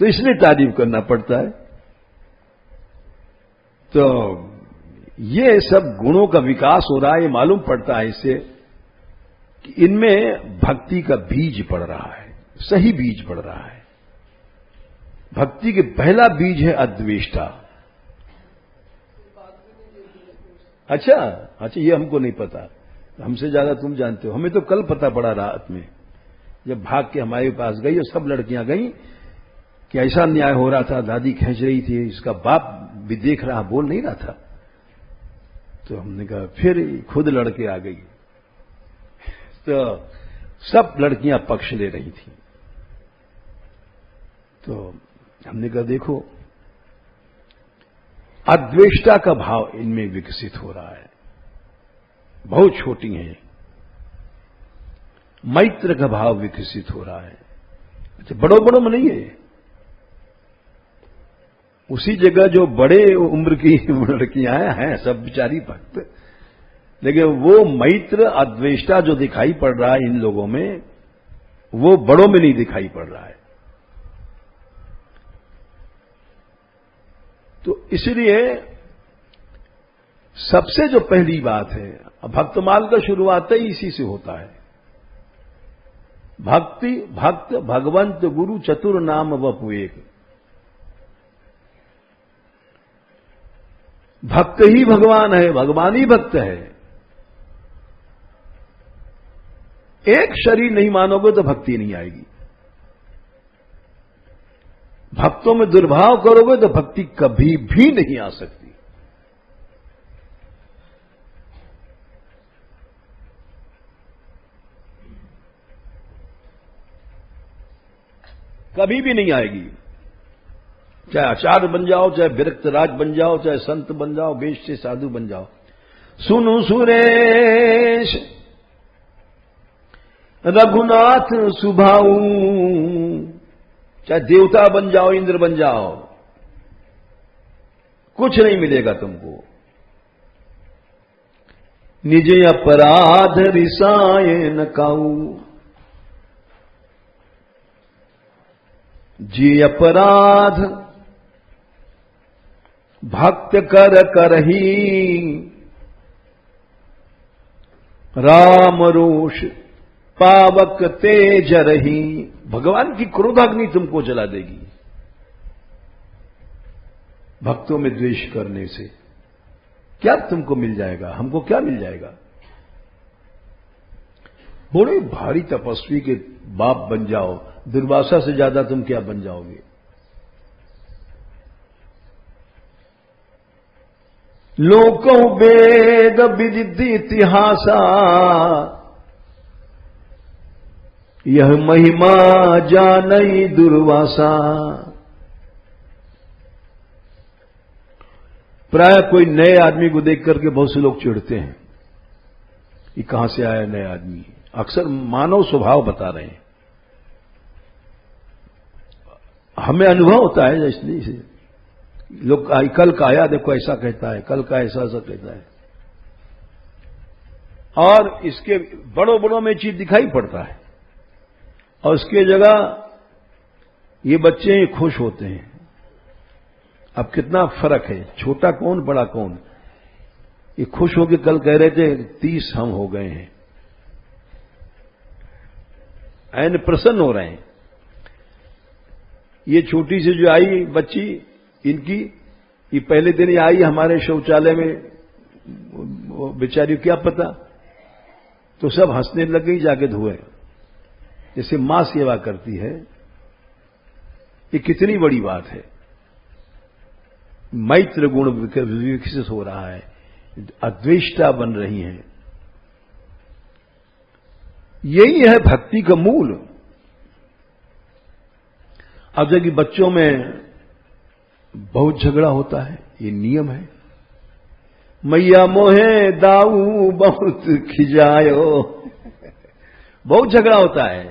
तो इसलिए तारीफ करना पड़ता है। तो ये सब गुणों का विकास हो रहा है, ये मालूम पड़ता है इससे कि इनमें भक्ति का बीज पड़ रहा है, सही बीज पड़ रहा है। भक्ति के पहला बीज है अद्वेष्टा। अच्छा, ये हमको नहीं पता, हमसे ज्यादा तुम जानते हो। हमें तो कल पता पड़ा रात में, जब भाग के हमारे पास गई और सब लड़कियां गई कि ऐसा न्याय हो रहा था, दादी खींच रही थी, इसका बाप भी देख रहा, बोल नहीं रहा था। तो हमने कहा, फिर खुद लड़के आ गई। तो सब लड़कियां पक्ष ले रही थी। तो हमने कहा देखो, अद्वेष्टा का भाव इनमें विकसित हो रहा है, बहुत छोटी हैं। मैत्र का भाव विकसित हो रहा है। अच्छा, बड़ों में नहीं है। उसी जगह जो बड़े उम्र की लड़कियां हैं सब बेचारी भक्त, लेकिन वो मैत्र अद्वेष्टा जो दिखाई पड़ रहा है इन लोगों में, वो बड़ों में नहीं दिखाई पड़ रहा है। तो इसलिए सबसे जो पहली बात है, भक्तमाल का शुरुआत ही इसी से होता है। भक्ति, भक्त, भगवंत, गुरु, चतुर नाम वपु एक। भक्त ही भगवान है, भगवान ही भक्त है। एक शरीर नहीं मानोगे तो भक्ति नहीं आएगी। भक्तों में दुर्भाव करोगे तो भक्ति कभी भी नहीं आ सकती। कभी भी नहीं आएगी। चाहे आचार्य बन जाओ, चाहे विरक्त राज बन जाओ, चाहे संत बन जाओ, वेश से साधु बन जाओ। सुनु सुरेश रघुनाथ सुभाऊ, चाहे देवता बन जाओ, इंद्र बन जाओ, कुछ नहीं मिलेगा तुमको। निज अपराध रिसाए न काऊ, जी अपराध भक्त कर करही, राम रोष पावक तेज रही। भगवान की क्रोधाग्नि तुमको जला देगी भक्तों में द्वेष करने से। क्या तुमको मिल जाएगा? हमको क्या मिल जाएगा? बड़े भारी तपस्वी के बाप बन जाओ, दुर्वासा से ज्यादा तुम क्या बन जाओगे? लोकों वेद विदित इतिहासा, यह महिमा जानई दुर्वासा। प्राय कोई नए आदमी को देख करके बहुत से लोग चिढ़ते हैं, ये कहां से आया नया आदमी। अक्सर मानव स्वभाव बता रहे हैं, हमें अनुभव होता है। इसलिए लोग कल का आया देखो ऐसा कहता है, कल का ऐसा ऐसा कहता है, और इसके बड़ों बड़ों में चीज दिखाई पड़ता है, और उसके जगह ये बच्चे खुश होते हैं। अब कितना फर्क है, छोटा कौन बड़ा कौन। ये खुश होकर कल कह रहे थे 30 हम हो गए हैं, ऐन प्रसन्न हो रहे हैं। ये छोटी सी जो आई बच्ची, इनकी ये पहले दिन ही आई हमारे शौचालय में, बेचारी क्या पता, तो सब हंसने लग गई जाके धुए। जैसे मां सेवा करती है, ये कितनी बड़ी बात है। मैत्र गुण विकसित हो रहा है, अद्वेष्टा बन रही हैं। यही है भक्ति का मूल। अब जबकि बच्चों में बहुत झगड़ा होता है, ये नियम है। मैया मोहे दाऊ बहुत खिजायो, बहुत झगड़ा होता है।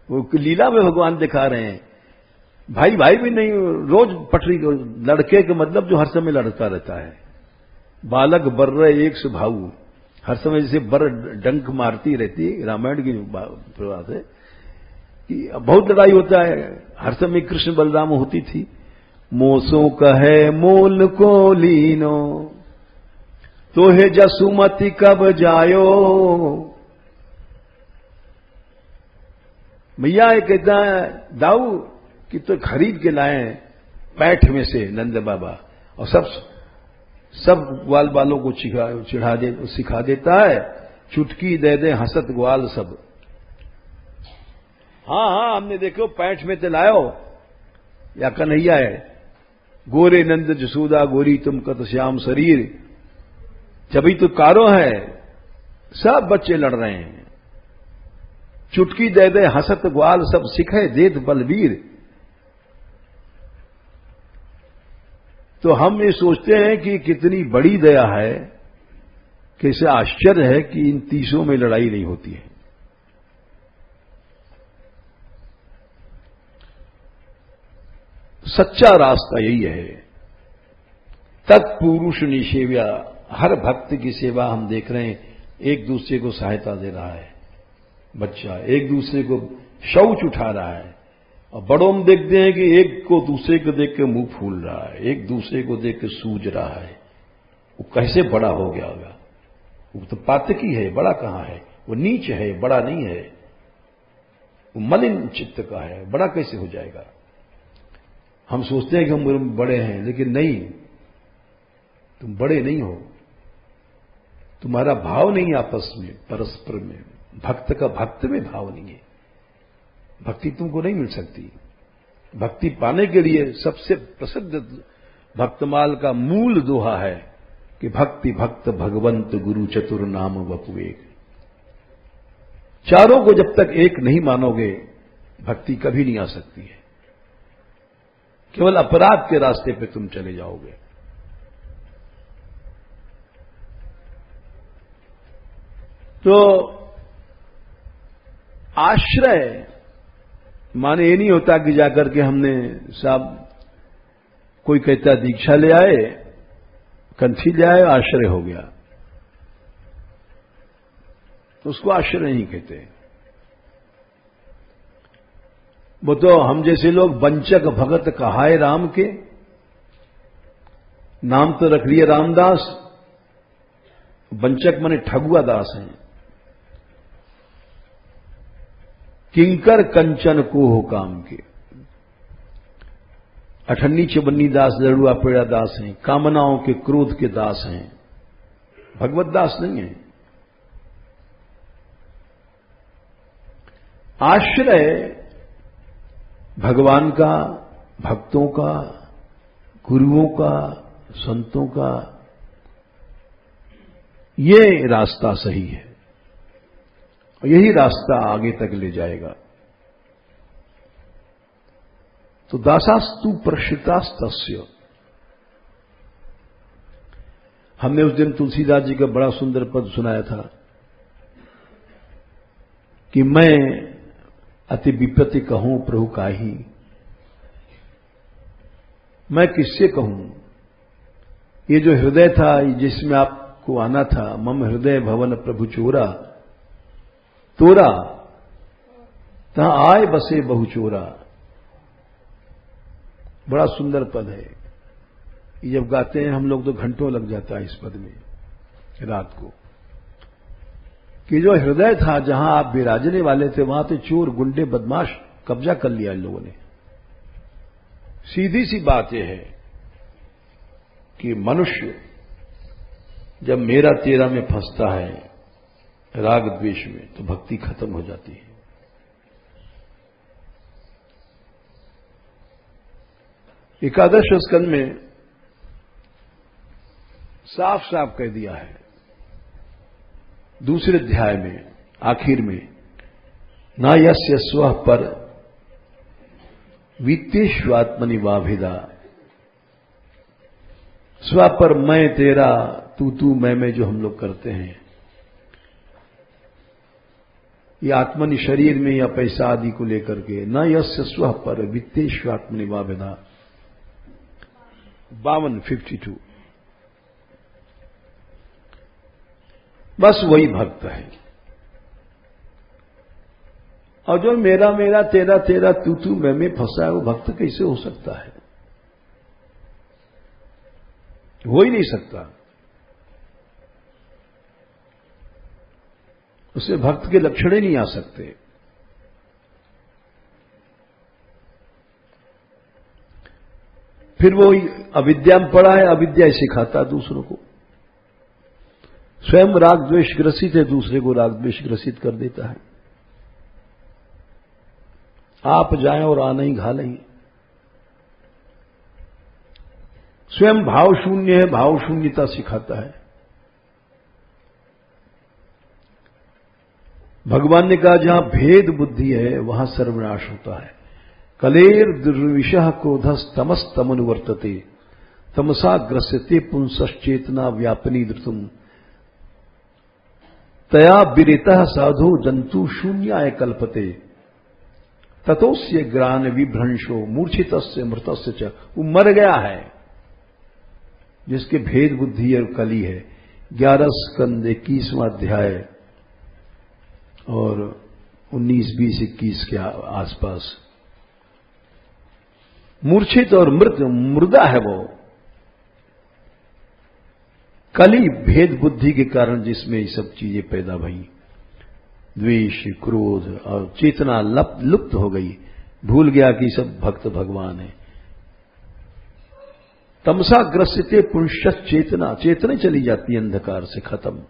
वो लीला में भगवान दिखा रहे हैं, भाई भाई भी नहीं, रोज पटरी लड़के के मतलब जो हर समय लड़ता रहता है। बालक बर्र एक स्वभाव, हर समय जैसे बर डंक मारती रहती है, रामायण की बात है कि बहुत लड़ाई होता है। हर समय कृष्ण बलराम होती थी। मोसो कहे मोल को लीनो, तो हे जसुमति कब जायो। मैया ये कहता है दाऊ कि तो खरीद के लाए पैठ में से नंद बाबा, और सब ग्वाल बालों को सिखा देता है। चुटकी दे दे हंसत ग्वाल सब। हाँ हाँ हमने देखो पैठ में तो लायो, या कन्हैया है। गोरे नंद जसोदा गोरी तुम कत श्याम शरीर, जभी तो कारो है। सब बच्चे लड़ रहे हैं। चुटकी दे दे हंसत ग्वाल सब सिखे देत बलवीर। तो हम ये सोचते हैं कि कितनी बड़ी दया है, कैसे आश्चर्य है कि इन 30 में लड़ाई नहीं होती है। सच्चा रास्ता यही है। तत्पुरुष निषेव्या हर भक्त की सेवा हम देख रहे हैं, एक दूसरे को सहायता दे रहा है, बच्चा एक दूसरे को शौच उठा रहा है, और बड़ों में देखते हैं कि एक को दूसरे को देख के मुंह फूल रहा है, एक दूसरे को देख के सूझ रहा है। वो कैसे बड़ा हो गया होगा? वो तो पातकी है, बड़ा कहां है? वो नीच है, बड़ा नहीं है। वो मलिन चित्त का है, बड़ा कैसे हो जाएगा? हम सोचते हैं कि हम बड़े हैं, लेकिन नहीं, तुम बड़े नहीं हो। तुम्हारा भाव नहीं आपस में, परस्पर में। भक्त का भक्त में भाव नहीं है, भक्ति तुमको नहीं मिल सकती। भक्ति पाने के लिए सबसे प्रसिद्ध भक्तमाल का मूल दोहा है कि भक्ति भक्त भगवंत गुरु चतुर नाम वपुएक। चारों को जब तक एक नहीं मानोगे, भक्ति कभी नहीं आ सकती है। केवल अपराध के रास्ते पे तुम चले जाओगे। तो आश्रय माने ये नहीं होता कि जाकर के हमने साहब, कोई कहता दीक्षा ले आए, कंठी ले आए, आश्रय हो गया, तो उसको आश्रय नहीं कहते। वो तो हम जैसे लोग वंचक भगत कहाए राम के, नाम तो रख लिया रामदास, वंचक माने ठगुआ दास हैं। किंकर कंचन को हो काम के, अठन्नी चवन्नी दास, लड़ुआ पेड़ा दास हैं, कामनाओं के क्रोध के दास हैं, भगवत दास नहीं है। आश्रय भगवान का, भक्तों का, गुरुओं का, संतों का, ये रास्ता सही है, यही रास्ता आगे तक ले जाएगा। तो दासास्तु प्रशितास्तस्य, हमने उस दिन तुलसीदास जी का बड़ा सुंदर पद सुनाया था कि मैं अति विपत्ति कहूं प्रभु काहि, मैं किससे कहूं? ये जो हृदय था जिसमें आपको आना था, मम हृदय भवन प्रभु चोरा तोरा, तहां आए बसे बहु चोरा। बड़ा सुंदर पद है। जब गाते हैं हम लोग तो घंटों लग जाता है इस पद में, रात को, कि जो हृदय था जहां आप विराजने वाले थे, वहां तो चोर गुंडे बदमाश कब्जा कर लिया इन लोगों ने। सीधी सी बात यह है कि मनुष्य जब मेरा तेरा में फंसता है, राग द्वेष में, तो भक्ति खत्म हो जाती है। एकादश स्कंद में साफ साफ कह दिया है, दूसरे अध्याय में आखिर में, ना यस्य स्व पर वित्तेष्वात्मनि वाभिदा, स्व पर मैं तेरा, तू मैं जो हम लोग करते हैं, ये आत्मनि शरीर में या पैसा आदि को लेकर के, न यस्य स्व पर वित्तेष्वात्मनि वाभिदा। 52 बस वही भक्त है। और जो मेरा मेरा तेरा तेरा तू मैं फंसा है, वो भक्त कैसे हो सकता है? हो ही नहीं सकता। उससे भक्त के लक्षण ही नहीं आ सकते। फिर वो अविद्या में पड़ा है, अविद्या ही सिखाता दूसरों को। स्वयं राग द्वेष ग्रसित है, दूसरे को राग द्वेष ग्रसित कर देता है। आप जाएं और आना ही घालें। स्वयं भाव शून्य है, भाव शून्यता सिखाता है। भगवान ने कहा जहां भेद बुद्धि है वहां सर्वनाश होता है। कलेर दुर्विशः क्रोधस तमस्तमनुवर्तते, तमसा ग्रस्यते पुंसश्चेतना व्यापनी धृतुम, तया विरितः साधु जंतु शून्याय कल्पते, ततोस्य ग्रान विभ्रंशो मूर्छितस्य मृतस्य च। वो मर गया है जिसके भेद बुद्धि और कली है। 11 स्कंद 21वां अध्याय और 19, 20, 21 के आसपास। मूर्छित और मुर्दा है वो। कली भेद बुद्धि के कारण जिसमें ये सब चीजें पैदा भई, द्वेष, क्रोध और चेतना लुप्त हो गई, भूल गया कि सब भक्त भगवान है। तमसा ग्रस्यते पुंश्च चेतना, चेतना चली जाती है अंधकार से, खत्म।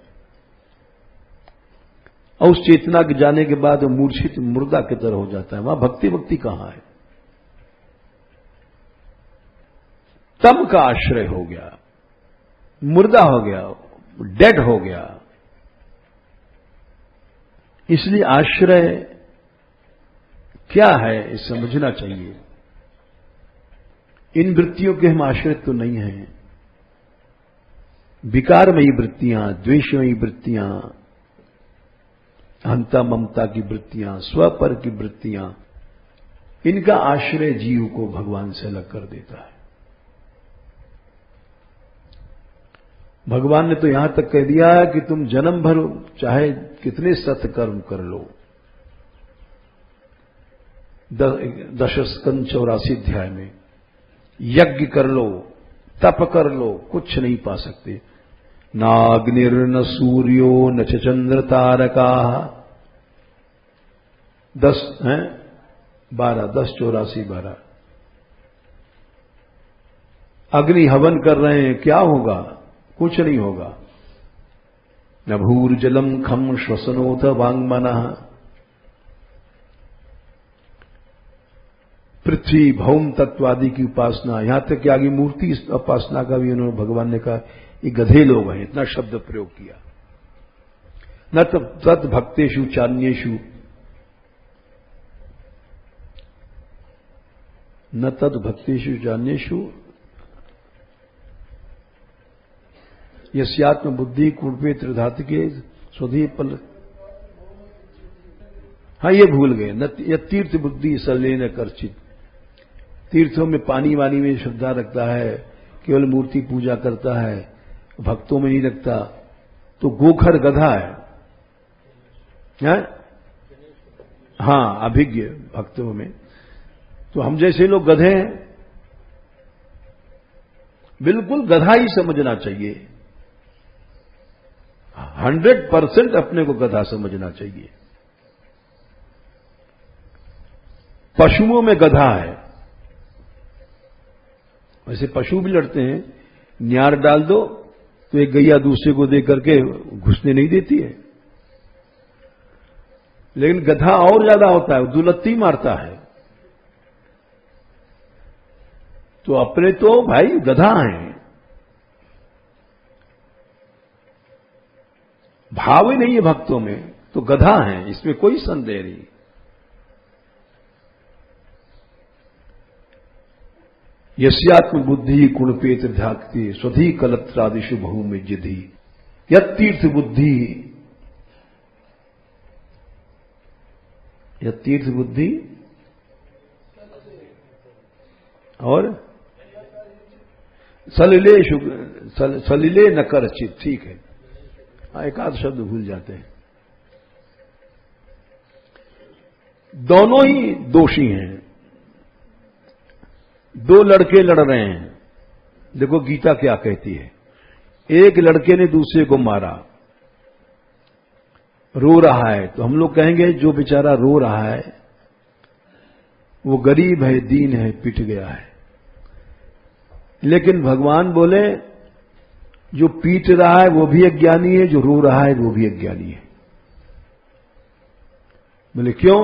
और उस चेतना के जाने के बाद वो मूर्छित मुर्दा की तरह हो जाता है। वहां भक्ति कहां है? तम का आश्रय हो गया, मुर्दा हो गया, डेड हो गया। इसलिए आश्रय क्या है ये समझना चाहिए। इन वृत्तियों के हम आश्रित तो नहीं हैं। विकारमयी वृत्तियां, द्वेषमयी वृत्तियां, अहंता ममता की वृत्तियां, स्वपर की वृत्तियां, इनका आश्रय जीव को भगवान से अलग कर देता है। भगवान ने तो यहां तक कह दिया है कि तुम जन्म भर चाहे कितने सत्कर्म कर लो, 10 स्कंद 84 अध्याय में, यज्ञ कर लो, तप कर लो, कुछ नहीं पा सकते। नाग्निर्न सूर्यो न च चंद्र तारका, 10 हैं 12, 10 84 12। अग्नि हवन कर रहे हैं, क्या होगा? कुछ नहीं होगा। न भूर्जलम खम श्वसनोथ वांगमनः, पृथ्वी भौम तत्वादि की उपासना, यहां तक कि आगे मूर्ति उपासना का भी उन्होंने, भगवान ने कहा ये गधे लोग हैं, इतना शब्द प्रयोग किया। न तत् भक्तेषु चान्येषु, न तत् भक्तेषु चान्येषु यस्यात्म बुद्धि कुर्वे त्रिधातुके स्वधि पल। हाँ, ये भूल गए। न तीर्थ बुद्धि सले न कर्चित, तीर्थों में पानी वानी में श्रद्धा रखता है, केवल मूर्ति पूजा करता है, भक्तों में नहीं रखता, तो गोखर गधा है? हाँ, अभिज्ञ भक्तों में। तो हम जैसे लोग गधे हैं, बिल्कुल गधा ही समझना चाहिए। 100% अपने को गधा समझना चाहिए। पशुओं में गधा है। वैसे पशु भी लड़ते हैं, न्यार डाल दो तो एक गैया दूसरे को दे करके घुसने नहीं देती है, लेकिन गधा और ज्यादा होता है, दुलत्ती मारता है। तो अपने तो भाई गधा हैं, भाव ही नहीं है भक्तों में, तो गधा हैं, इसमें कोई संदेह नहीं। यस्यात्म बुद्धि कुणपेत ध्याक्ति स्वधि कलत्रादिशु बहु जिधि, यतीर्थ बुद्धि, यतीर्थ बुद्धि और सलिले न करचित, ठीक है। एक आध शब्द भूल जाते हैं। दोनों ही दोषी हैं। दो लड़के लड़ रहे हैं, देखो गीता क्या कहती है। एक लड़के ने दूसरे को मारा, रो रहा है, तो हम लोग कहेंगे जो बेचारा रो रहा है वो गरीब है, दीन है, पिट गया है। लेकिन भगवान बोले जो पीट रहा है वो भी अज्ञानी है, जो रो रहा है वो भी अज्ञानी है। बोले क्यों?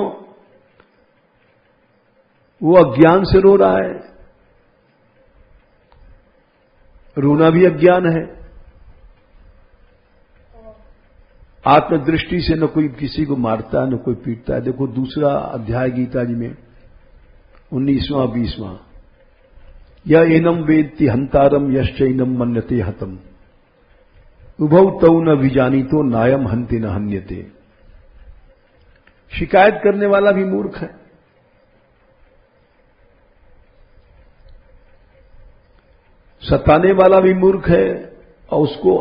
वो अज्ञान से रो रहा है, रोना भी अज्ञान है। आत्मदृष्टि से न कोई किसी को मारता है न कोई पीटता है। देखो दूसरा अध्याय गीता जी में 19वां 20वां, यह एनम वेत्ति हंतारम यश्चैनम मन्यते हतम उभौ तौ न विजानीतो नायम हंति न हन्यते। शिकायत करने वाला भी मूर्ख है, सताने वाला भी मूर्ख है, और उसको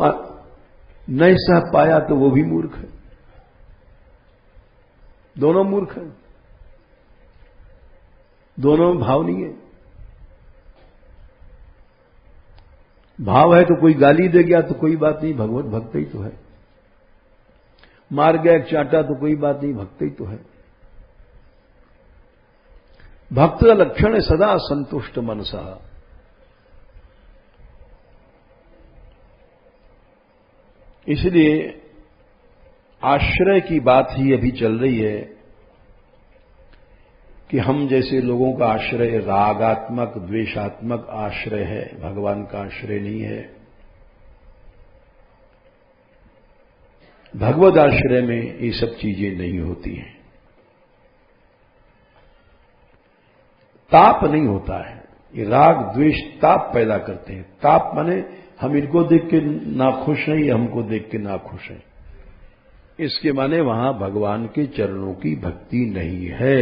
नहीं सह पाया तो वो भी मूर्ख है। दोनों मूर्ख हैं, दोनों में भाव नहीं है। भाव है तो कोई गाली दे गया तो कोई बात नहीं, भगवत भक्त ही तो है। मार गया एक चांटा तो कोई बात नहीं, भक्त ही तो है। भक्त का लक्षण है सदा संतुष्ट मनसा। इसलिए आश्रय की बात ही अभी चल रही है कि हम जैसे लोगों का आश्रय रागात्मक द्वेषात्मक आश्रय है, भगवान का आश्रय नहीं है। भगवद आश्रय में ये सब चीजें नहीं होती हैं। ताप नहीं होता है। ये राग द्वेष ताप पैदा करते हैं। ताप माने हम इनको देख के नाखुश हैं या हमको देख के नाखुश हैं। इसके माने वहां भगवान के चरणों की भक्ति नहीं है।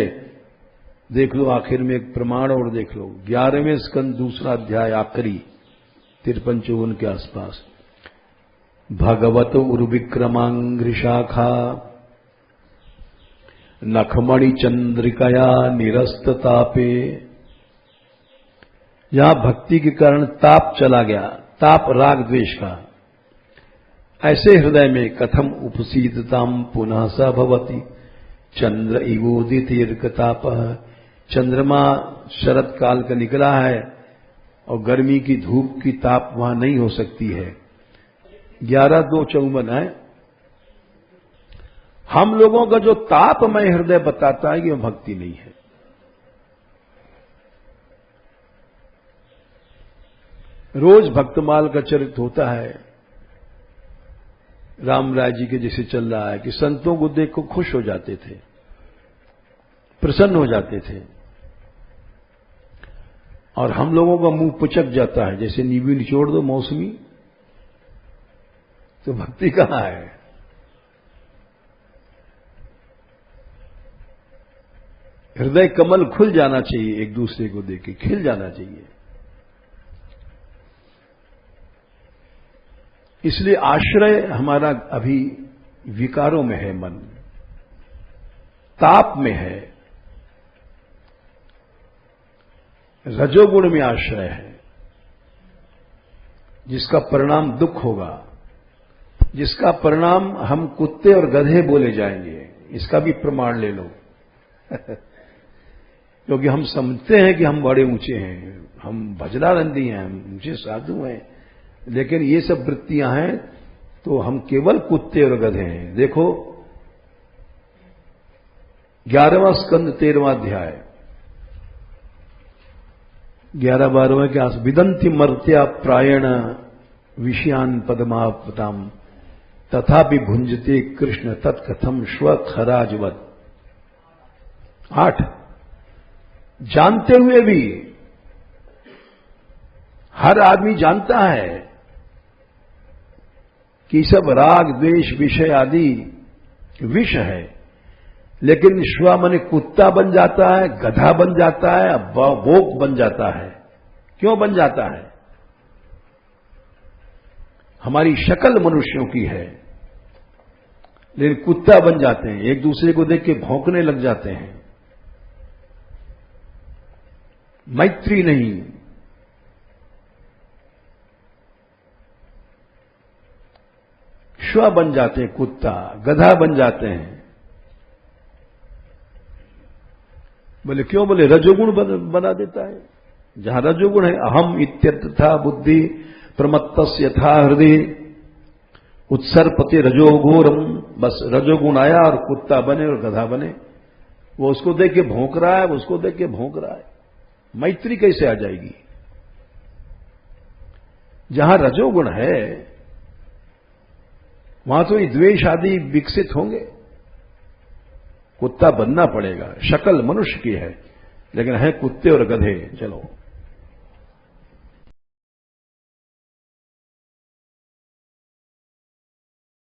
देख लो आखिर में एक प्रमाण और देख लो, 11वें स्कंद 2 अध्याय आखिरी 53-54 के आसपास। भगवत उर्विक्रमांग्रि शाखा नखमणि चंद्रिकया निरस्त तापे। जहां भक्ति के कारण ताप चला गया, ताप राग द्वेष का, ऐसे हृदय में कथम उपसीदताम पुनः स भवति चंद्र इवोदितीर्कताप। चंद्रमा शरद काल का निकला है और गर्मी की धूप की ताप वहां नहीं हो सकती है। 11:2-54 है। हम लोगों का जो तापमय हृदय बताता है कि वह भक्ति नहीं है। रोज भक्तमाल का चरित्र होता है। रामराज जी के जैसे चल रहा है कि संतों को देख को खुश हो जाते थे, प्रसन्न हो जाते थे, और हम लोगों का मुंह पुचक जाता है। जैसे नींबू निचोड़ दो मौसमी, तो भक्ति कहां है? हृदय कमल खुल जाना चाहिए, एक दूसरे को देख के खिल जाना चाहिए। इसलिए आश्रय हमारा अभी विकारों में है, मन ताप में है, रजोगुण में आश्रय है, जिसका परिणाम दुख होगा, जिसका परिणाम हम कुत्ते और गधे बोले जाएंगे। इसका भी प्रमाण ले लो। क्योंकि हम समझते हैं कि हम बड़े ऊंचे हैं, हम भजनानंदी हैं, हम ऊंचे साधु हैं, लेकिन ये सब वृत्तियां हैं तो हम केवल कुत्ते और गधे हैं। देखो 11वां स्कंद 13वां अध्याय 11-12 के आस। विदंति मर्त्या प्रायण विषयान पदमापताम तथापि भुंजते कृष्ण तत्कथम स्वखराजवत। 8 जानते हुए भी, हर आदमी जानता है कि सब राग द्वेष विषय आदि विष है, लेकिन श्वा माने कुत्ता बन जाता है, गधा बन जाता है, भोग बन जाता है। क्यों बन जाता है? हमारी शक्ल मनुष्यों की है, लेकिन कुत्ता बन जाते हैं, एक दूसरे को देख के भौंकने लग जाते हैं, मैत्री नहीं। श्वा बन जाते हैं, कुत्ता गधा बन जाते हैं। बोले क्यों? बोले रजोगुण बना देता है। जहां रजोगुण है, अहम इत्यथा बुद्धि प्रमत्तस्य यथा हृदय उत्सर्पते रजोघोरम। बस रजोगुण आया और कुत्ता बने और गधा बने। वो उसको देख के भौंक रहा है, वो उसको देख के भौंक रहा है। मैत्री कैसे आ जाएगी? जहां रजोगुण है वहां तो ये द्वेष आदि विकसित होंगे। कुत्ता बनना पड़ेगा। शक्ल मनुष्य की है, लेकिन है कुत्ते और गधे। चलो